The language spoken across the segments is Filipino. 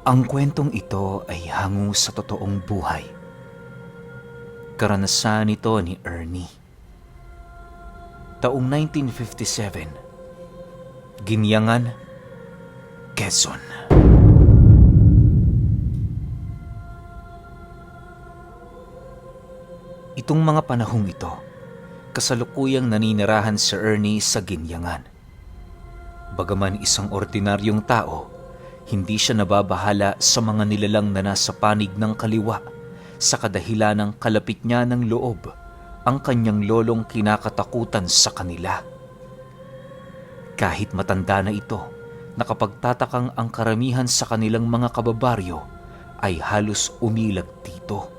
Ang kwentong ito ay hango sa totoong buhay. Karanasan ito ni Ernie. Taong 1957, Ginyangan, Quezon. Itong mga panahong ito, kasalukuyang naninirahan si Ernie sa Ginyangan. Bagaman isang ordinaryong tao, hindi siya nababahala sa mga nilalang na nasa panig ng kaliwa sa kadahilan ng kalapit niya ng loob ang kanyang lolong kinakatakutan sa kanila. Kahit matanda na ito, nakapagtatakang ang karamihan sa kanilang mga kababaryo ay halos umilag dito.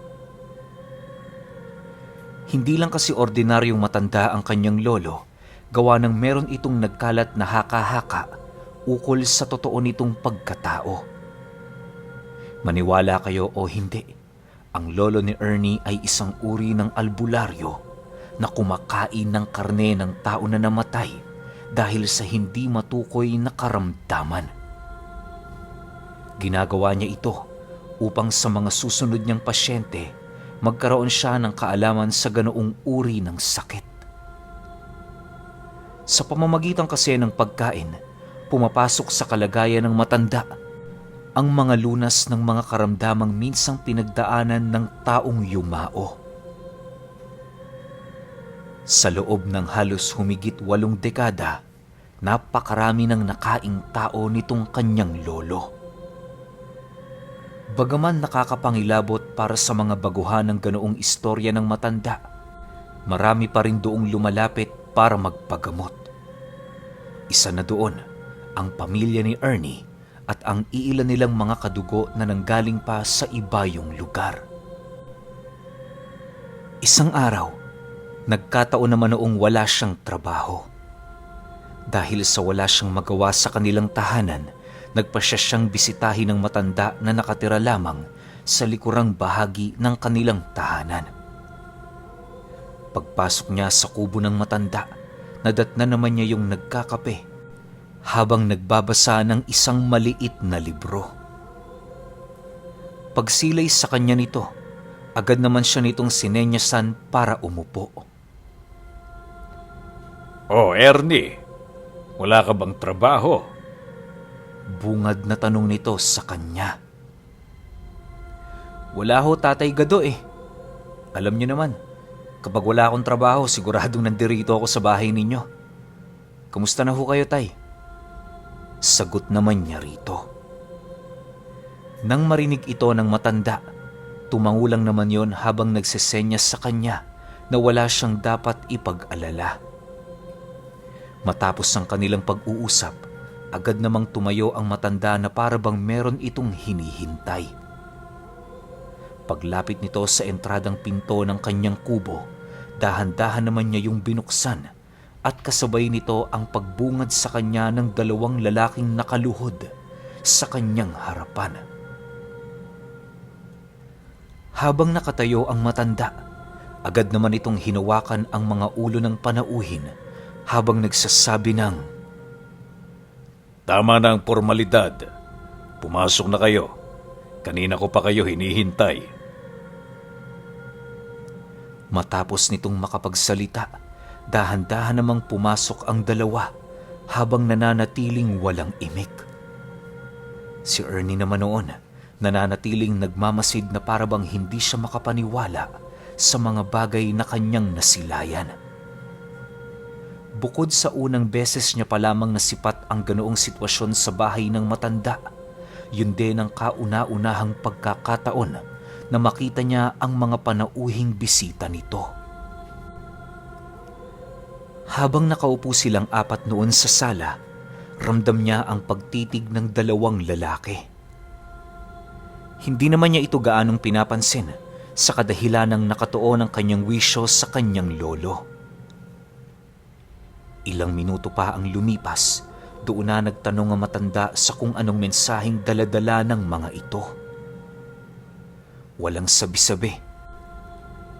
Hindi lang kasi ordinaryong matanda ang kanyang lolo, gawa ng meron itong nagkalat na haka-haka ukol sa totoo nitong pagkatao. Maniwala kayo o hindi, ang lolo ni Ernie ay isang uri ng albularyo na kumakain ng karne ng tao na namatay dahil sa hindi matukoy na karamdaman. Ginagawa niya ito upang sa mga susunod niyang pasyente magkaroon siya ng kaalaman sa ganoong uri ng sakit. Sa pamamagitan kasi ng pagkain, pumapasok sa kalagayan ng matanda ang mga lunas ng mga karamdamang minsang pinagdaanan ng taong yumao. Sa loob ng halos humigit 8 dekada, napakarami ng nakaing tao nitong kanyang lolo. Bagaman nakakapangilabot para sa mga baguhan ng ganoong istorya ng matanda, marami pa rin doong lumalapit para magpagamot. Isa na doon ang pamilya ni Ernie at ang iilan nilang mga kadugo na nanggaling pa sa ibayong lugar. Isang araw, nagkataon naman noong wala siyang trabaho. Dahil sa wala siyang magawa sa kanilang tahanan, nagpasya siyang bisitahin ng matanda na nakatira lamang sa likurang bahagi ng kanilang tahanan. Pagpasok niya sa kubo ng matanda, nadatnan naman niya yung nagkakape habang nagbabasa ng isang maliit na libro. Pagsilay sa kanya nito, agad naman siya nitong sinenyasan para umupo. Oh, Ernie, wala ka bang trabaho? Bungad na tanong nito sa kanya. Wala ho, Tatay Gado eh. Alam niyo naman, kapag wala akong trabaho, siguradong nandirito ako sa bahay ninyo. Kamusta na ho kayo, Tay? Sagot naman niya rito. Nang marinig ito ng matanda, tumangulang naman yon habang nagsesenyas sa kanya na wala siyang dapat ipag-alala. Matapos ang kanilang pag-uusap, agad namang tumayo ang matanda na para bang meron itong hinihintay. Paglapit nito sa entradang pinto ng kanyang kubo, dahan-dahan naman niya yung binuksan at kasabay nito ang pagbungad sa kanya ng 2 lalaking nakaluhod sa kanyang harapan. Habang nakatayo ang matanda, agad naman itong hinawakan ang mga ulo ng panauhin habang nagsasabi ng, Tama na ang formalidad. Pumasok na kayo. Kanina ko pa kayo hinihintay. Matapos nitong makapagsalita, dahan-dahan namang pumasok ang 2 habang nananatiling walang imik. Si Ernie naman noon, nananatiling nagmamasid na para bang hindi siya makapaniwala sa mga bagay na kanyang nasilayan. Bukod sa unang beses niya pa lamang nasipat ang ganoong sitwasyon sa bahay ng matanda, yun din ang kauna-unahang pagkakataon na makita niya ang mga panauhing bisita nito. Habang nakaupo silang 4 noon sa sala, ramdam niya ang pagtitig ng 2 lalaki. Hindi naman niya ito gaanong pinapansin sa kadahilan ng nakatuon ang kanyang wisyo sa kanyang lolo. Ilang minuto pa ang lumipas, doon na nagtanong ang matanda sa kung anong mensaheng daladala ng mga ito. Walang sabi-sabi.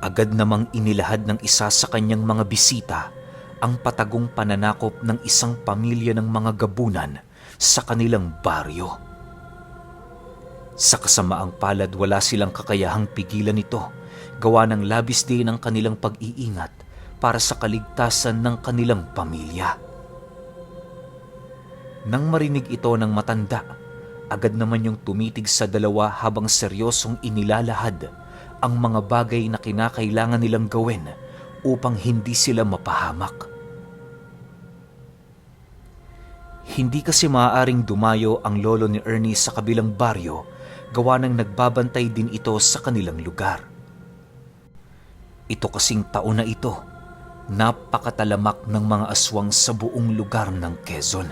Agad namang inilahad ng isa sa kanyang mga bisita ang patagong pananakop ng isang pamilya ng mga gabunan sa kanilang baryo. Sa kasamaang palad wala silang kakayahang pigilan ito, gawa ng labis din ang kanilang pag-iingat para sa kaligtasan ng kanilang pamilya. Nang marinig ito ng matanda, agad naman yung tumitig sa dalawa habang seryosong inilalahad ang mga bagay na kinakailangan nilang gawin upang hindi sila mapahamak. Hindi kasi maaaring dumayo ang lolo ni Ernie sa kabilang baryo, gawa ng nagbabantay din ito sa kanilang lugar. Ito kasing taon na ito, napakatalamak ng mga aswang sa buong lugar ng Quezon.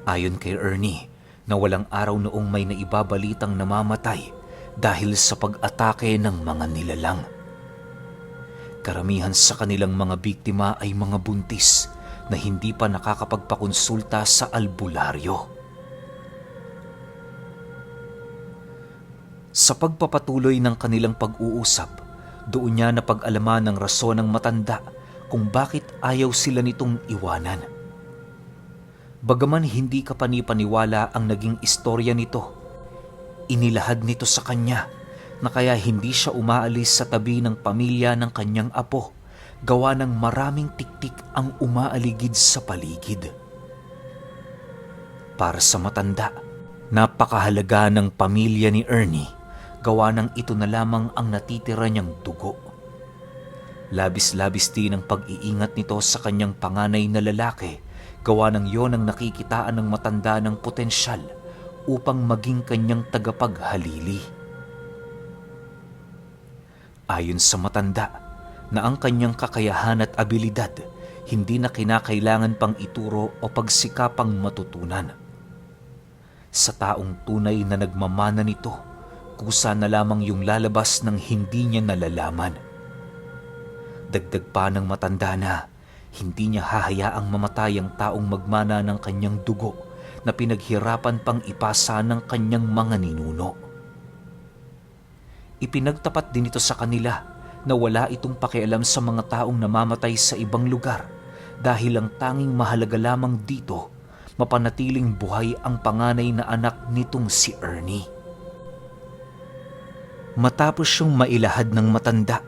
Ayon kay Ernie, na walang araw noong may naibabalitang namamatay dahil sa pag-atake ng mga nilalang. Karamihan sa kanilang mga biktima ay mga buntis na hindi pa nakakapagpakonsulta sa albularyo. Sa pagpapatuloy ng kanilang pag-uusap, doon niya napag-alaman ng rason ng matanda kung bakit ayaw sila nitong iwanan. Bagaman hindi ka panipaniwala ang naging istorya nito, inilahad nito sa kanya na kaya hindi siya umaalis sa tabi ng pamilya ng kanyang apo, gawa ng maraming tiktik ang umaaligid sa paligid. Para sa matanda, napakahalaga ng pamilya ni Ernie, gawa ng ito na lamang ang natitira niyang dugo. Labis-labis din ang pag-iingat nito sa kanyang panganay na lalaki, gawa ng yon ang nakikitaan ng matanda ng potensyal upang maging kanyang tagapaghalili. Ayon sa matanda, na ang kanyang kakayahan at abilidad hindi na kinakailangan pang ituro o pagsikapang matutunan. Sa taong tunay na nagmamana nito, kusa na lamang yung lalabas ng hindi niya nalalaman. Dagdag pa ng matanda na hindi niya hahayaang mamatay ang taong magmana ng kanyang dugo na pinaghirapan pang ipasa ng kanyang mga ninuno. Ipinagtapat din ito sa kanila na wala itong pakialam sa mga taong namamatay sa ibang lugar dahil ang tanging mahalaga lamang dito, mapanatiling buhay ang panganay na anak nitong si Ernie. Matapos siyang mailahad ng matanda,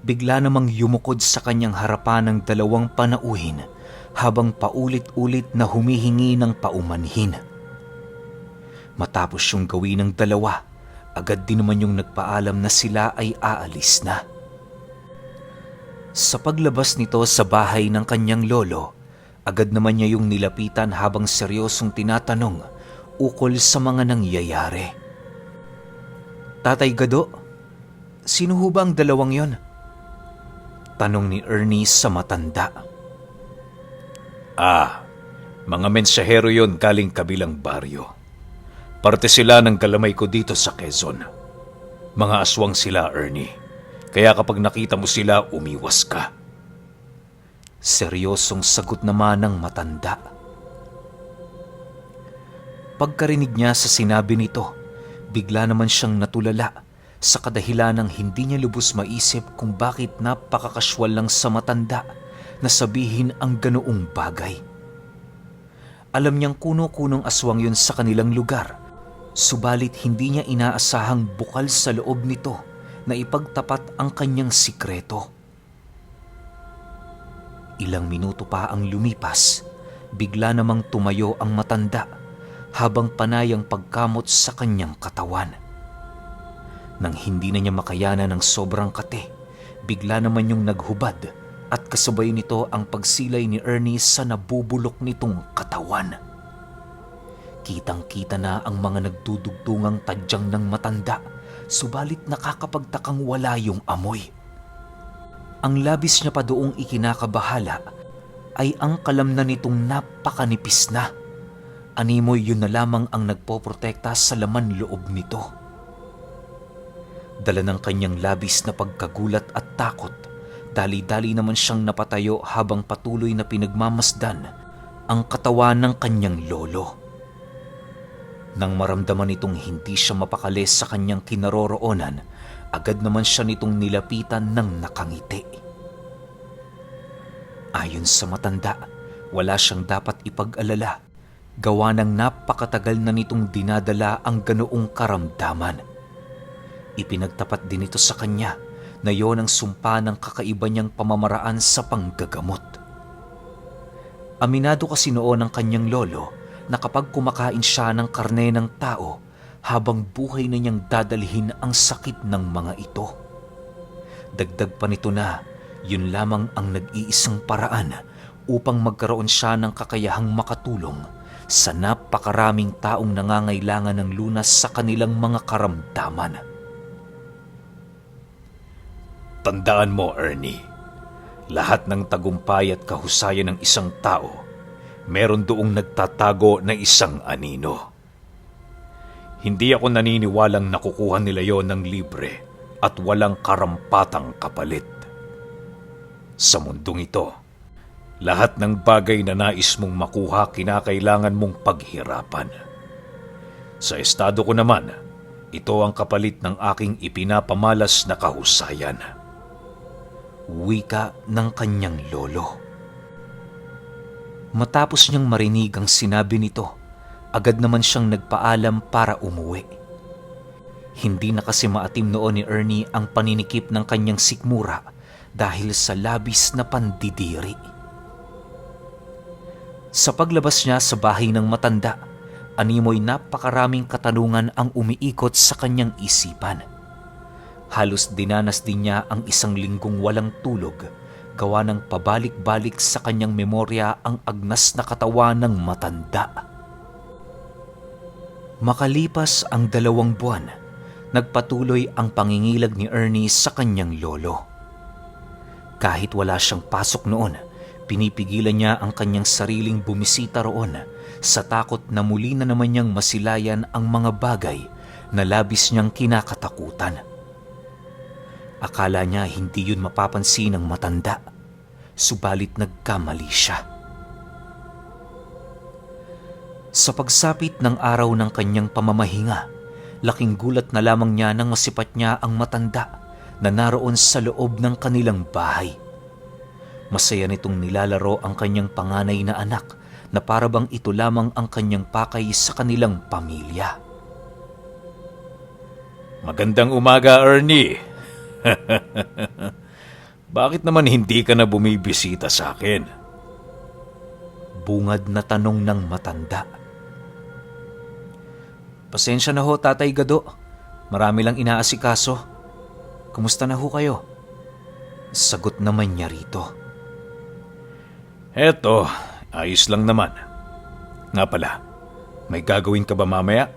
bigla namang yumukod sa kanyang harapan ng dalawang panauhin habang paulit-ulit na humihingi ng paumanhin. Matapos siyang gawin ng dalawa, agad din naman yung nagpaalam na sila ay aalis na. Sa paglabas nito sa bahay ng kanyang lolo, agad naman niya yung nilapitan habang seryosong tinatanong ukol sa mga nangyayari. Tatay Gado, sino ho ba ang dalawang yon? Tanong ni Ernie sa matanda. Mga mensahero yon galing kabilang baryo. Parte sila ng galamay ko dito sa Quezon. Mga aswang sila, Ernie. Kaya kapag nakita mo sila, umiwas ka. Seryosong sagot naman ng matanda. Pagkarinig niya sa sinabi nito, bigla naman siyang natulala sa kadahilan ng hindi niya lubos maisip kung bakit napakakaswal lang sa matanda na sabihin ang ganoong bagay. Alam niyang kuno-kunong aswang yun sa kanilang lugar, subalit hindi niya inaasahang bukal sa loob nito na ipagtapat ang kanyang sikreto. Ilang minuto pa ang lumipas, bigla namang tumayo ang matanda habang panay ang pagkamot sa kanyang katawan. Nang hindi na niya makayanan ng sobrang kate, bigla naman yung naghubad at kasabay nito ang pagsilay ni Ernie sa nabubulok nitong katawan. Kitang-kita na ang mga nagdudugtungang tadyang ng matanda, subalit nakakapagtakang wala yung amoy. Ang labis niya pa doong ikinakabahala ay ang kalamnan nitong napakanipis na. Animoy yun na lamang ang nagpoprotekta sa laman loob nito. Dala ng kanyang labis na pagkagulat at takot, dali-dali naman siyang napatayo habang patuloy na pinagmamasdan ang katawan ng kanyang lolo. Nang maramdaman nitong hindi siya mapakali sa kanyang kinaroroonan, agad naman siya nitong nilapitan ng nakangiti. Ayon sa matanda, wala siyang dapat ipag-alala gawa ng napakatagal na nitong dinadala ang ganoong karamdaman. Ipinagtapat din ito sa kanya na yon ang sumpa ng kakaiba niyang pamamaraan sa panggagamot. Aminado kasi noon ang kanyang lolo na kapag kumakain siya ng karne ng tao, habang buhay na niyang dadalhin ang sakit ng mga ito. Dagdag pa nito na yun lamang ang nag-iisang paraan upang magkaroon siya ng kakayahang makatulong sa napakaraming taong nangangailangan ng lunas sa kanilang mga karamdaman. Tandaan mo, Ernie, lahat ng tagumpay at kahusayan ng isang tao, meron doong nagtatago na isang anino. Hindi ako naniniwalang nakukuha nila yon ng libre at walang karampatang kapalit. Sa mundong ito, lahat ng bagay na nais mong makuha kinakailangan mong paghirapan. Sa estado ko naman, ito ang kapalit ng aking ipinapamalas na kahusayan. Wika ng kanyang lolo. Matapos niyang marinig ang sinabi nito, agad naman siyang nagpaalam para umuwi. Hindi na kasi maatim noon ni Ernie ang paninikip ng kanyang sikmura dahil sa labis na pandidiri. Sa paglabas niya sa bahay ng matanda, animoy napakaraming katanungan ang umiikot sa kanyang isipan. Halos dinanas din niya ang isang linggong walang tulog, gawa ng pabalik-balik sa kanyang memorya ang agnas na katawan ng matanda. Makalipas ang 2 buwan, nagpatuloy ang pangingilag ni Ernie sa kanyang lolo. Kahit wala siyang pasok noon, pinipigilan niya ang kanyang sariling bumisita roon sa takot na muli na naman niyang masilayan ang mga bagay na labis niyang kinakatakutan. Akala niya hindi yun mapapansin ng matanda, subalit nagkamali siya. Sa pagsapit ng araw ng kanyang pamamahinga, laking gulat na lamang niya nang masipat niya ang matanda na naroon sa loob ng kanilang bahay. Masaya nitong nilalaro ang kanyang panganay na anak na para bang ito lamang ang kanyang pakay sa kanilang pamilya. Magandang umaga, Ernie. Bakit naman hindi ka na bumibisita sa akin? Bungad na tanong ng matanda. Pasensya na ho, Tatay Gado. Marami lang inaasikaso. Kumusta na ho kayo? Sagot naman niya rito. Eto, ayos lang naman. Nga pala, may gagawin ka ba mamaya?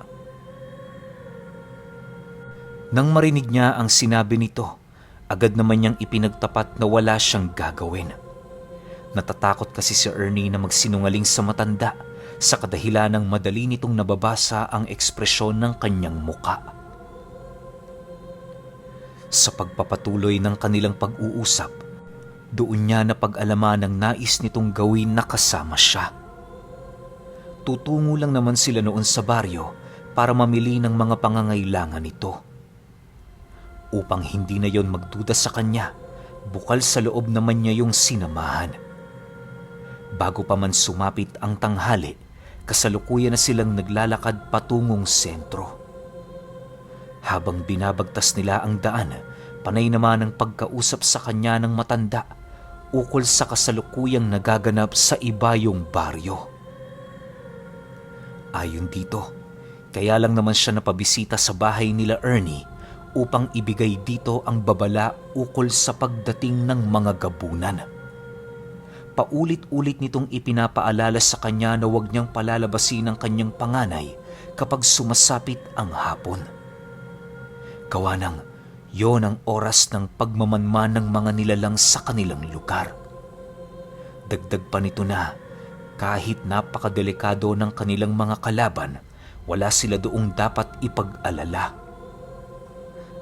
Nang marinig niya ang sinabi nito, agad naman niyang ipinagtapat na wala siyang gagawin. Natatakot kasi si Ernie na magsinungaling sa matanda sa kadahilan ng madali nitong nababasa ang ekspresyon ng kanyang muka. Sa pagpapatuloy ng kanilang pag-uusap, doon niya napag-alaman ng nais nitong gawin na kasama siya. Tutungo lang naman sila noon sa baryo para mamili ng mga pangangailangan nito. Upang hindi na yon magduda sa kanya, bukal sa loob naman niya yung sinamahan. Bago pa man sumapit ang tanghali, kasalukuyan na silang naglalakad patungong sentro. Habang binabagtas nila ang daan, panay naman ang pagkausap sa kanya ng matanda ukol sa kasalukuyang nagaganap sa ibayong baryo. Ayon dito, kaya lang naman siya napabisita sa bahay nila Ernie upang ibigay dito ang babala ukol sa pagdating ng mga gabunan. Paulit-ulit nitong ipinapaalala sa kanya na huwag niyang palalabasin ang kanyang panganay kapag sumasapit ang hapon. Gawa ng yon ang oras ng pagmamanman ng mga nilalang sa kanilang lugar. Dagdag pa nito na kahit napakadelikado ng kanilang mga kalaban, wala sila doong dapat ipag-alala.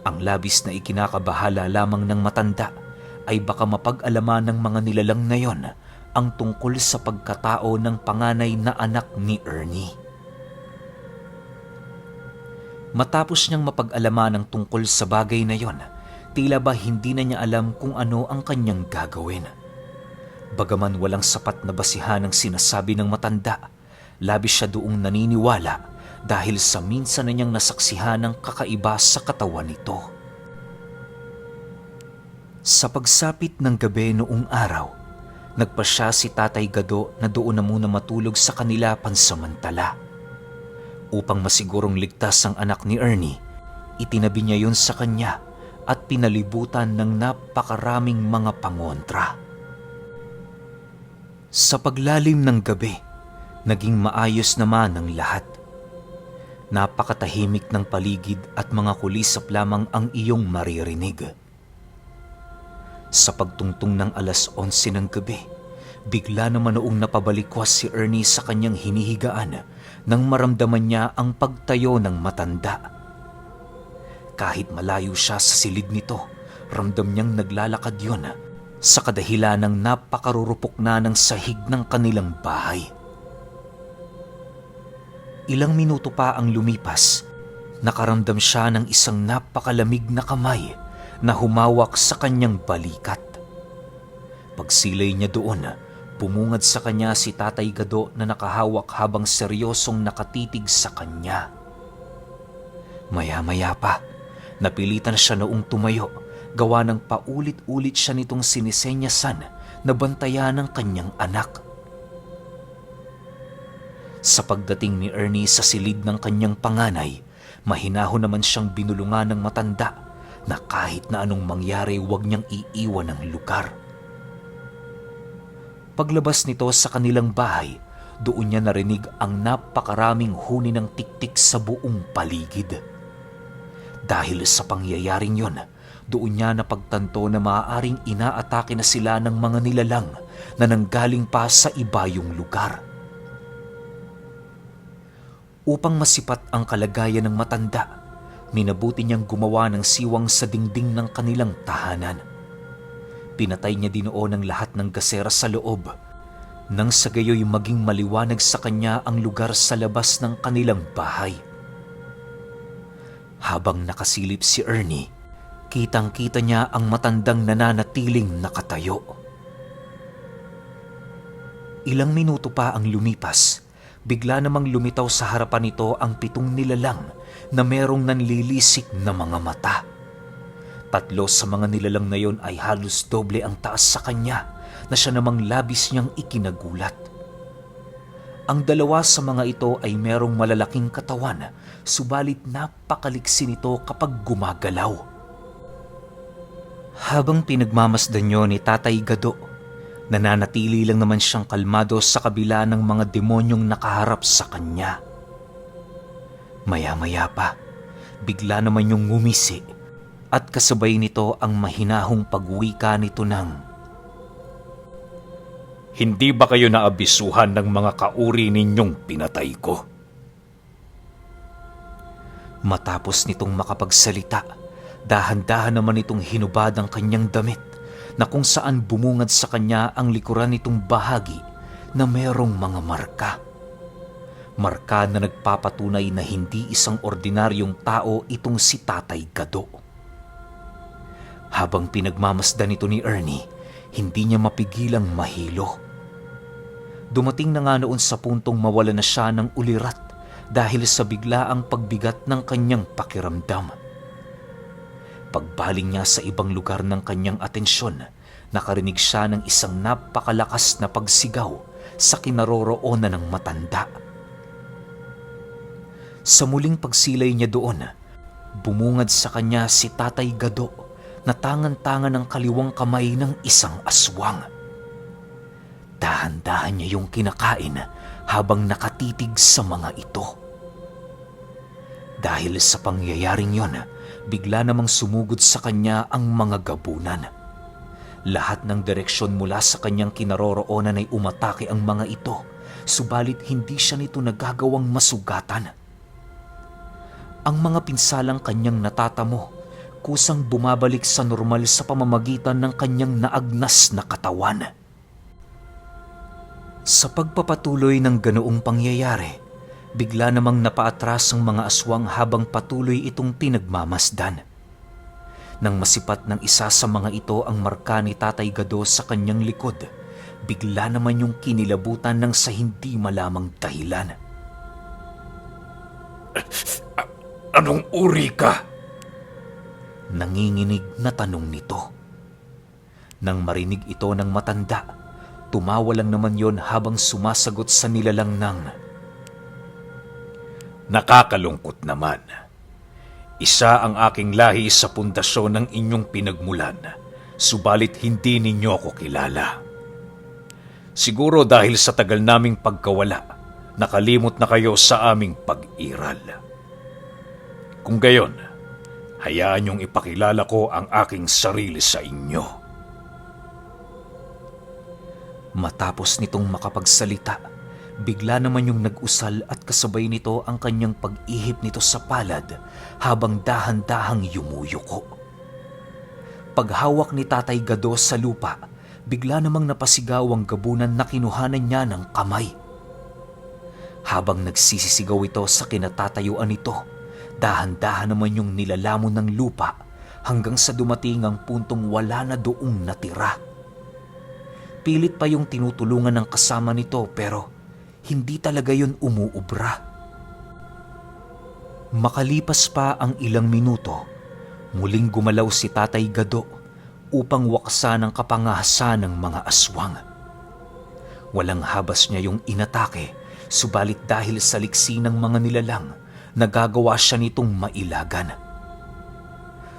Ang labis na ikinakabahala lamang ng matanda ay baka mapag-alaman ng mga nilalang na yon ang tungkol sa pagkatao ng panganay na anak ni Ernie. Matapos niyang mapag-alaman ang tungkol sa bagay na yon, tila ba hindi na niya alam kung ano ang kanyang gagawin. Bagaman walang sapat na basihan ang sinasabi ng matanda, Labis siya doong naniniwala dahil sa minsan na niyang nasaksihan ng kakaiba sa katawan nito. Sa pagsapit ng gabi noong araw, nagpasya si Tatay Gado na doon na muna matulog sa kanila pansamantala. Upang masigurong ligtas ang anak ni Ernie, itinabi niya yun sa kanya at pinalibutan ng napakaraming mga pangontra. Sa paglalim ng gabi, naging maayos naman ang lahat. Napakatahimik ng paligid at mga kulisap lamang ang iyong maririnig. Sa pagtungtong ng alas 11 ng gabi, bigla naman noong napabalikwas si Ernie sa kanyang hinihigaan nang maramdaman niya ang pagtayo ng matanda. Kahit malayo siya sa silid nito, ramdam niyang naglalakad yun sa kadahilan ng napakarurupok na ng sahig ng kanilang bahay. Ilang minuto pa ang lumipas, nakaramdam siya ng isang napakalamig na kamay na humawak sa kanyang balikat. Pagsilay niya doon, pumungad sa kanya si Tatay Gado na nakahawak habang seryosong nakatitig sa kanya. Maya-maya pa, napilitan siya noong tumayo, gawa ng paulit-ulit siya nitong sinisenyasan na bantayan ng kanyang anak. Sa pagdating ni Ernie sa silid ng kanyang panganay, mahinahon naman siyang binulungan ng matanda na kahit na anong mangyari huwag niyang iiwan ang lugar. Paglabas nito sa kanilang bahay, doon niya narinig ang napakaraming huni ng tiktik sa buong paligid. Dahil sa pangyayaring yon, doon niya napagtanto na maaaring inaatake na sila ng mga nilalang na nanggaling pa sa ibayong lugar. Upang masipat ang kalagayan ng matanda, minabuti niyang gumawa ng siwang sa dingding ng kanilang tahanan. Pinatay niya dinoon ang lahat ng gasera sa loob, nang sa gayoy maging maliwanag sa kanya ang lugar sa labas ng kanilang bahay. Habang nakasilip si Ernie, kitang-kita niya ang matandang nananatiling nakatayo. Ilang minuto pa ang lumipas, bigla namang lumitaw sa harapan nito ang 7 nilalang na merong nanlilisik na mga mata. 3 sa mga nilalang na yon ay halos doble ang taas sa kanya na siya namang labis niyang ikinagulat. Ang 2 sa mga ito ay merong malalaking katawan, subalit napakaliksi nito kapag gumagalaw. Habang pinagmamasdan niyo ni Tatay Gado, nananatili lang naman siyang kalmado sa kabila ng mga demonyong nakaharap sa kanya. Maya-maya pa, bigla naman yung ngumisi at kasabay nito ang mahinahong pagwika nito ng, Hindi ba kayo naabisuhan ng mga kauri ninyong pinatay ko? Matapos nitong makapagsalita, dahan-dahan naman itong hinubad ang kanyang damit na kung saan bumungad sa kanya ang likuran nitong bahagi na merong mga marka. Marka na nagpapatunay na hindi isang ordinaryong tao itong si Tatay Gado. Habang pinagmamasdan ito ni Ernie, hindi niya mapigilang mahilo. Dumating na nga noon sa puntong mawala na siya ng ulirat dahil sa biglaang pagbigat ng kanyang pakiramdam. Pagbaling niya sa ibang lugar ng kanyang atensyon, nakarinig siya ng isang napakalakas na pagsigaw sa kinaroroonan ng matanda. Sa muling pagsilay niya doon, bumungad sa kanya si Tatay Gado na tangan-tangan ng kaliwang kamay ng isang aswang. Dahan-dahan niya yung kinakain habang nakatitig sa mga ito. Dahil sa pangyayaring yon, bigla namang sumugod sa kanya ang mga gabunan. Lahat ng direksyon mula sa kanyang kinaroroonan ay umatake ang mga ito, subalit hindi siya nito nagagawang masugatan. Ang mga pinsalang kanyang natatamo, kusang bumabalik sa normal sa pamamagitan ng kanyang naagnas na katawan. Sa pagpapatuloy ng ganoong pangyayari, bigla namang napaatras ang mga aswang habang patuloy itong pinagmamasdan. Nang masipat ng isa sa mga ito ang marka ni Tatay Gado sa kanyang likod, bigla naman yung kinilabutan ng sa hindi malamang dahilan. Anong uri ka? Nanginginig na tanong nito. Nang marinig ito ng matanda, tumawa lang naman yon habang sumasagot sa nilalang ng, Nakakalungkot naman. Isa ang aking lahi sa pundasyon ng inyong pinagmulan, subalit hindi ninyo ako kilala. Siguro dahil sa tagal naming pagkawala, nakalimot na kayo sa aming pag-iral. Kung gayon, hayaan niyong ipakilala ko ang aking sarili sa inyo. Matapos nitong makapagsalita, bigla naman yung nag-usal at kasabay nito ang kanyang pag-ihip nito sa palad habang dahan-dahang yumuyuko. Paghawak ni Tatay Gado sa lupa, bigla namang napasigaw ang gabunan na kinuhanan niya ng kamay. Habang nagsisisigaw ito sa kinatatayuan nito, dahan-dahan naman yung nilalamon ng lupa hanggang sa dumating ang puntong wala na doong natira. Pilit pa yung tinutulungan ng kasama nito pero hindi talaga yun umuubra. Makalipas pa ang ilang minuto, muling gumalaw si Tatay Gado upang waksan ang kapangahasan ng mga aswang. Walang habas niya yung inatake, subalit dahil sa liksi ng mga nilalang, nagagawa siya nitong mailagan.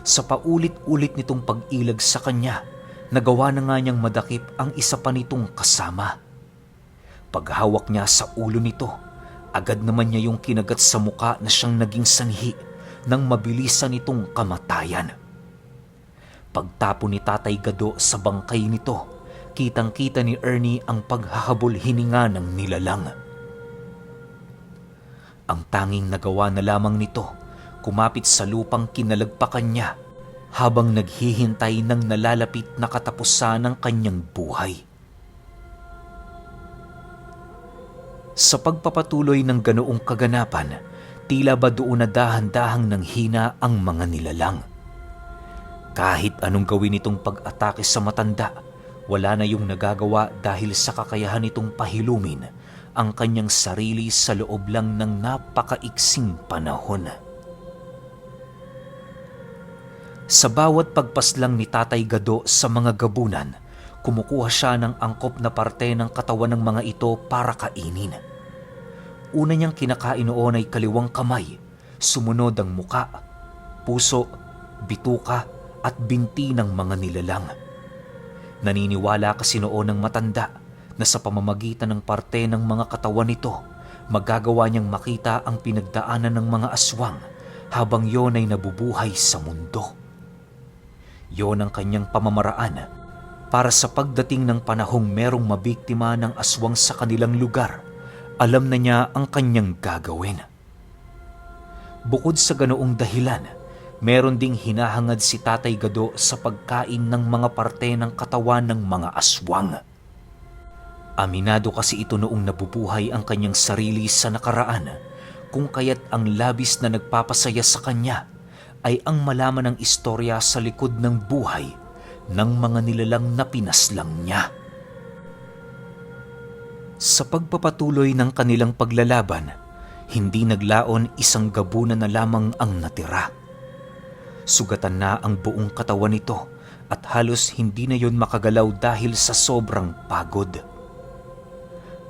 Sa paulit-ulit nitong pag-ilag sa kanya, nagawa na nga niyang madakip ang isa pa nitong kasama. Paghawak niya sa ulo nito, agad naman niya yung kinagat sa muka na siyang naging sanhi ng mabilisan nitong kamatayan. Pagtapo ni Tatay Gado sa bangkay nito, kitang-kita ni Ernie ang paghahabol hininga ng nilalang. Ang tanging nagawa na lamang nito, kumapit sa lupang kinalagpakan niya habang naghihintay ng nalalapit na katapusan ng kanyang buhay. Sa pagpapatuloy ng ganoong kaganapan, tila ba doon na dahan-dahang nanghina ang mga nilalang. Kahit anong gawin itong pag-atake sa matanda, wala na yung nagagawa dahil sa kakayahan nitong pahilumin ang kanyang sarili sa loob lang ng napakaiksing panahon. Sa bawat pagpaslang ni Tatay Gado sa mga gabunan, kumukuha siya ng angkop na parte ng katawan ng mga ito para kainin. Una niyang kinakain noon ay kaliwang kamay, sumunod ang muka, puso, bituka at binti ng mga nilalang. Naniniwala kasi noon ng matanda na sa pamamagitan ng parte ng mga katawan nito, magagawa niyang makita ang pinagdaanan ng mga aswang habang yon ay nabubuhay sa mundo. Yon ang kanyang pamamaraan para sa pagdating ng panahong merong mabiktima ng aswang sa kanilang lugar, alam na niya ang kanyang gagawin. Bukod sa ganoong dahilan, meron ding hinahangad si Tatay Gado sa pagkain ng mga parte ng katawan ng mga aswang. Aminado kasi ito noong nabubuhay ang kanyang sarili sa nakaraan, kung kaya't ang labis na nagpapasaya sa kanya ay ang malaman ng istorya sa likod ng buhay ng mga nilalang na pinaslang niya. Sa pagpapatuloy ng kanilang paglalaban, hindi naglaon isang gabunan na lamang ang natira. Sugatan na ang buong katawan nito at halos hindi na yon makagalaw dahil sa sobrang pagod.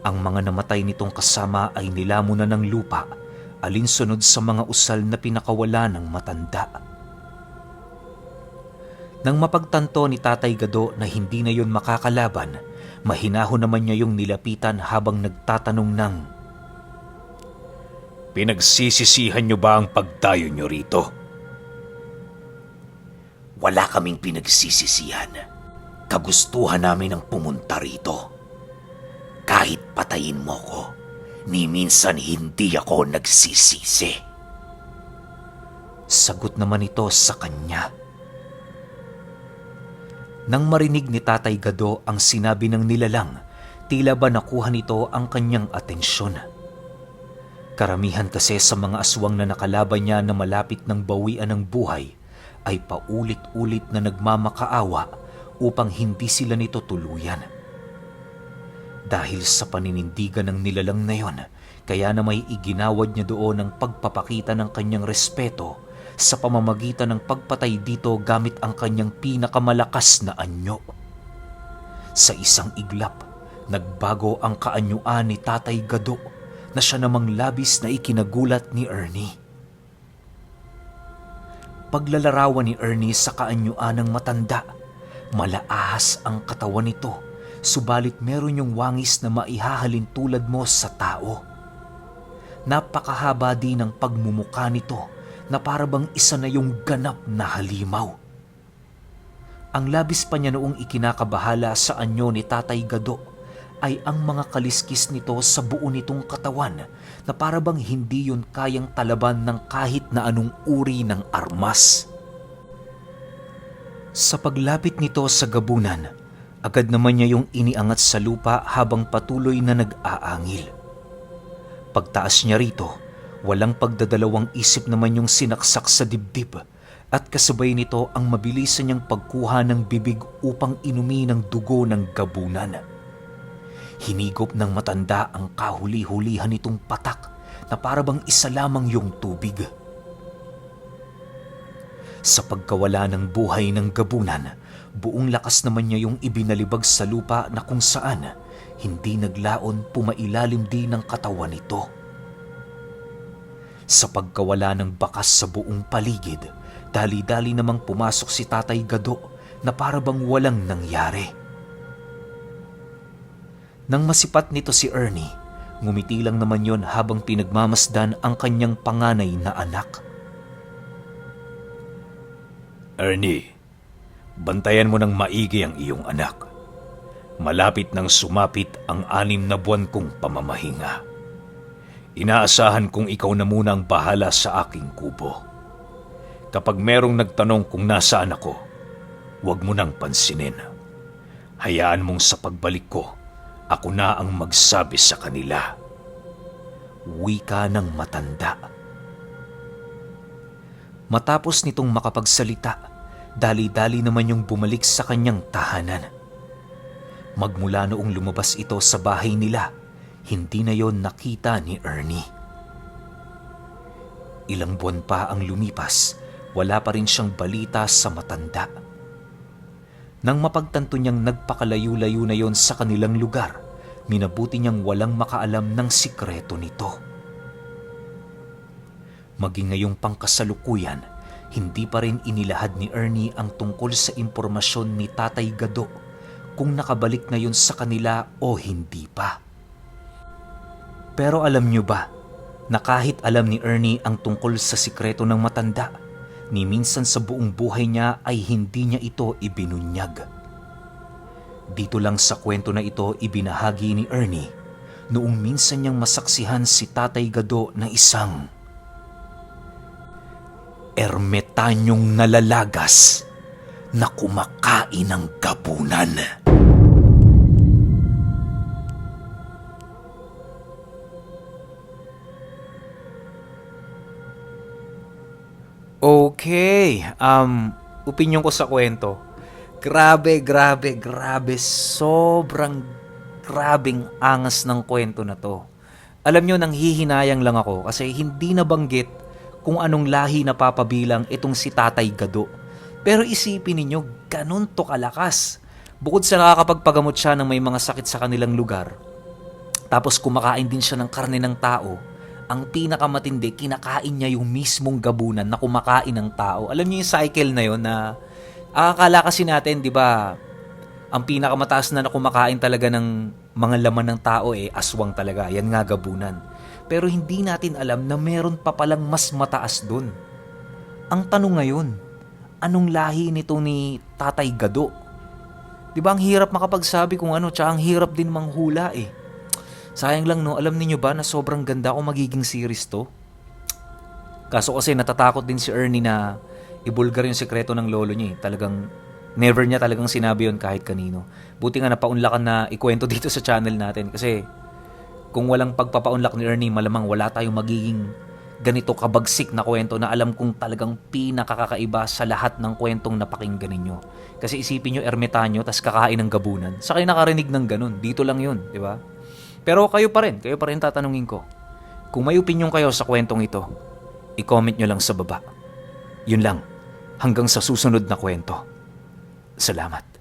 Ang mga namatay nitong kasama ay nilamon na ng lupa, alinsunod sa mga usal na pinakawala ng matanda. Nang mapagtanto ni Tatay Gado na hindi na yon makakalaban, mahinahon naman niya yung nilapitan habang nagtatanong ng, Pinagsisisihan niyo ba ang pagdayo niyo rito? Wala kaming pinagsisisihan. Kagustuhan namin ang pumunta rito. Kahit patayin mo ko, ni minsan hindi ako nagsisisi. Sagot naman ito sa kanya. Nang marinig ni Tatay Gado ang sinabi ng nilalang, tila ba nakuha nito ang kanyang atensyon. Karamihan kasi sa mga aswang na nakalaban niya na malapit ng bawian ng buhay ay paulit-ulit na nagmamakaawa upang hindi sila nito tuluyan. Dahil sa paninindigan ng nilalang na yon, kaya na may iginawad niya doon ang pagpapakita ng kanyang respeto sa pamamagitan ng pagpatay dito gamit ang kanyang pinakamalakas na anyo. Sa isang iglap, nagbago ang kaanyuan ni Tatay Gado na siya namang labis na ikinagulat ni Ernie. Paglalarawan ni Ernie sa kaanyuan ng matanda, malaahas ang katawan nito, subalit meron yung wangis na maihahalin tulad mo sa tao. Napakahaba din ang pagmumuka nito na parabang isa na yung ganap na halimaw. Ang labis pa niya noong ikinakabahala sa anyo ni Tatay Gado ay ang mga kaliskis nito sa buo nitong katawan na parabang hindi yun kayang talaban ng kahit na anong uri ng armas. Sa paglapit nito sa gabunan, agad naman niya yung iniangat sa lupa habang patuloy na nag-aangil. Pagtaas niya rito, walang pagdadalawang isip naman yung sinaksak sa dibdib at kasabay nito ang mabilisan niyang pagkuha ng bibig upang inumi ng dugo ng gabunan. Hinigop ng matanda ang kahuli-hulihan nitong patak na parabang isa lamang yung tubig. Sa pagkawala ng buhay ng gabunan, buong lakas naman niya yung ibinalibag sa lupa na kung saan hindi naglaon pumailalim din ng katawan nito. Sa pagkawala ng bakas sa buong paligid, dali-dali namang pumasok si Tatay Gado na parabang walang nangyari. Nang masipat nito si Ernie, ngumiti lang naman yon habang pinagmamasdan ang kanyang panganay na anak. Ernie, bantayan mo ng maigi ang iyong anak. Malapit nang sumapit ang 6 na buwan kong pamamahinga. Inaasahan kong ikaw na muna ang bahala sa aking kubo. Kapag merong nagtanong kung nasaan ako, huwag mo nang pansinin. Hayaan mong sa pagbalik ko, ako na ang magsabi sa kanila. Wika ng matanda. Matapos nitong makapagsalita, dali-dali naman yung bumalik sa kanyang tahanan. Magmula noong lumabas ito sa bahay nila, hindi na yon nakita ni Ernie. Ilang buwan pa ang lumipas, wala pa rin siyang balita sa matanda. Nang mapagtanto niyang nagpakalayo-layo na yon sa kanilang lugar, minabuti niyang walang makaalam ng sikreto nito. Maging ngayong pangkasalukuyan, hindi pa rin inilahad ni Ernie ang tungkol sa impormasyon ni Tatay Gado kung nakabalik na yon sa kanila o hindi pa. Pero alam niyo ba na kahit alam ni Ernie ang tungkol sa sikreto ng matanda, ni minsan sa buong buhay niya ay hindi niya ito ibinunyag. Dito lang sa kwento na ito ibinahagi ni Ernie noong minsan niyang masaksihan si Tatay Gado na isang ermetanyong nalalagas na kumakain ng gabunan. Okay, opinyon ko sa kwento. Grabe, sobrang grabing angas ng kwento na to. Alam nyo, nanghihinayang lang ako kasi hindi nabanggit kung anong lahi na papabilang itong si Tatay Gado. Pero isipin ninyo, ganun to kalakas. Bukod sa nakakapagpagamot siya ng may mga sakit sa kanilang lugar, tapos kumakain din siya ng karne ng tao, ang pinakamatindi, kinakain niya yung mismong gabunan na kumakain ng tao. Alam niyo yung cycle na yon na akala kasi natin, di ba, ang pinakamataas na kumakain talaga ng mga laman ng tao aswang talaga. Yan nga gabunan. Pero hindi natin alam na meron pa palang mas mataas dun. Ang tanong ngayon, anong lahi nito ni Tatay Gado? Di ba ang hirap makapagsabi kung ano, tsaka ang hirap din manghula Sayang lang no, alam niyo ba na sobrang ganda kung magiging series to? Kaso kasi natatakot din si Ernie na ibulgar yung sekreto ng lolo niya Talagang never niya talagang sinabi yon kahit kanino. Buti nga napaunlakan na ikwento dito sa channel natin kasi kung walang pagpapaunlak ni Ernie, malamang wala tayong magiging ganito kabagsik na kwento na alam kong talagang pinakakakaiba sa lahat ng kwentong napakinggan ninyo. Kasi isipin nyo, ermitanyo, tas kakain ng gabunan. Sa kayo nakarinig ng ganun, dito lang yun, di ba? Pero kayo pa rin tatanungin ko. Kung may opinion kayo sa kwentong ito, i-comment nyo lang sa baba. Yun lang, hanggang sa susunod na kwento. Salamat.